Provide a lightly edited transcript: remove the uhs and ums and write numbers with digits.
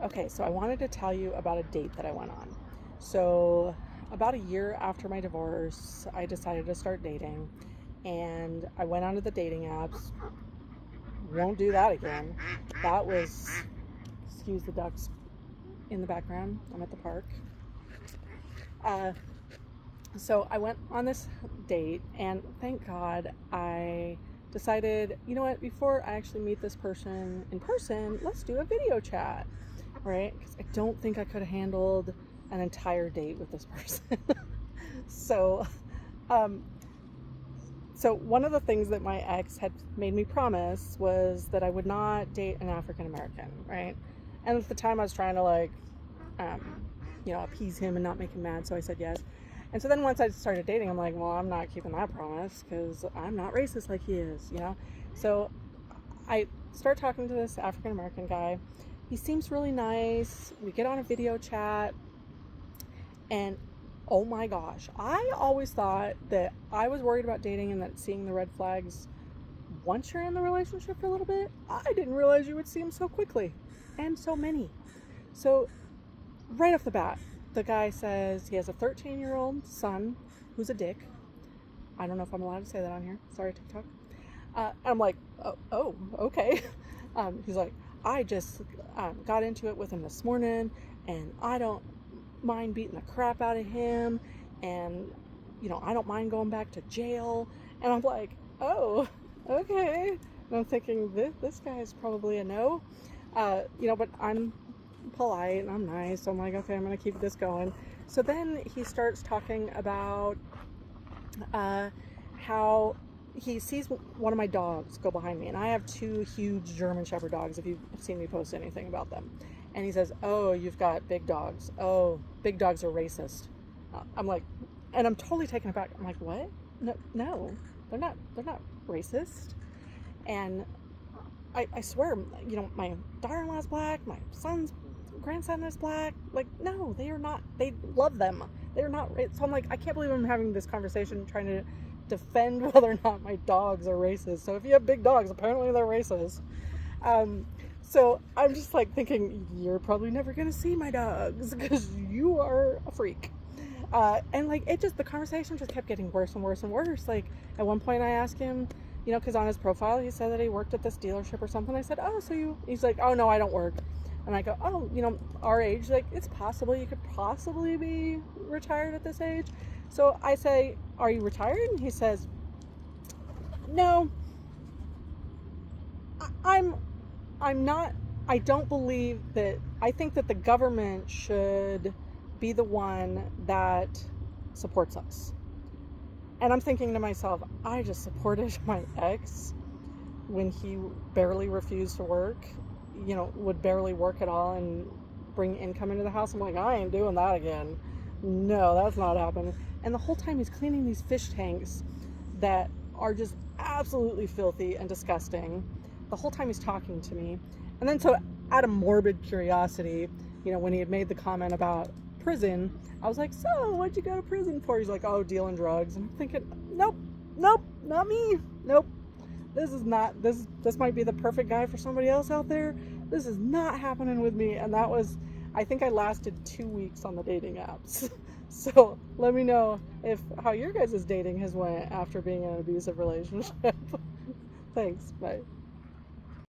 Okay, so I wanted to tell you about a date that I went on. So, about a year after my divorce, I decided to start dating, and I went onto the dating apps. Won't do that again. That was, excuse the ducks in the background. I'm at the park. Uh, so, I went on this date, and thank God I decided, you know what, before I actually meet this person in person, let's do a video chat, right? Because I don't think I could have handled an entire date with this person. so, um, so one of the things that my ex had made me promise was that I would not date an African American, right? And at the time, I was trying to um, appease him and not make him mad, so I said yes. And so then once I started dating, I'm like, well, I'm not keeping that promise because I'm not racist like he is. So I start talking to this African American guy. He seems really nice. We get on a video chat, and oh my gosh, I always thought that I was worried about dating and that seeing the red flags once you're in the relationship for a little bit. I didn't realize you would see them so quickly and so many. So, right off the bat, the guy says he has a 13-year-old son who's a dick. I don't know if I'm allowed to say that on here. Sorry, TikTok. I'm like, oh, okay. He's like, I just got into it with him this morning, and I don't mind beating the crap out of him, and I don't mind going back to jail. And I'm like, oh, okay. And I'm thinking this guy is probably a no. But I'm polite and I'm nice, so I'm like, okay, I'm gonna keep this going. So then he starts talking about how he sees one of my dogs go behind me, and I have two huge German Shepherd dogs, if you've seen me post anything about them. And he says, oh, you've got big dogs. Oh, big dogs are racist. I'm like, and I'm totally taken aback. I'm like, what? No, they're not racist. And I swear, my daughter-in-law's black, my son's grandson is black. Like, no, they are not. They love them. They're not. So I'm like, I can't believe I'm having this conversation trying to defend whether or not my dogs are racist. So if you have big dogs, apparently they're racist. Um, so I'm just like thinking, you're probably never gonna see my dogs because you are a freak. And like the conversation just kept getting worse and worse and worse. Like at one point I asked him, because on his profile he said that he worked at this dealership or something. I said, oh, he's like, oh no, I don't work. And I go, oh, our age, like it's possible you could possibly be retired at this age. So I say, are you retired? And he says, no, I'm not. I don't believe that. I think that the government should be the one that supports us. And I'm thinking to myself, I just supported my ex when he barely refused to work, would barely work at all and bring income into the house. I'm like, I ain't doing that again. No, that's not happening. And the whole time he's cleaning these fish tanks that are just absolutely filthy and disgusting. The whole time he's talking to me. And then so out of morbid curiosity, when he had made the comment about prison, I was like, so what'd you go to prison for? He's like, oh, dealing drugs. And I'm thinking, nope, not me. Nope. This might be the perfect guy for somebody else out there. This is not happening with me. And I think I lasted 2 weeks on the dating apps. So let me know how your guys' dating has went after being in an abusive relationship. Thanks. Bye.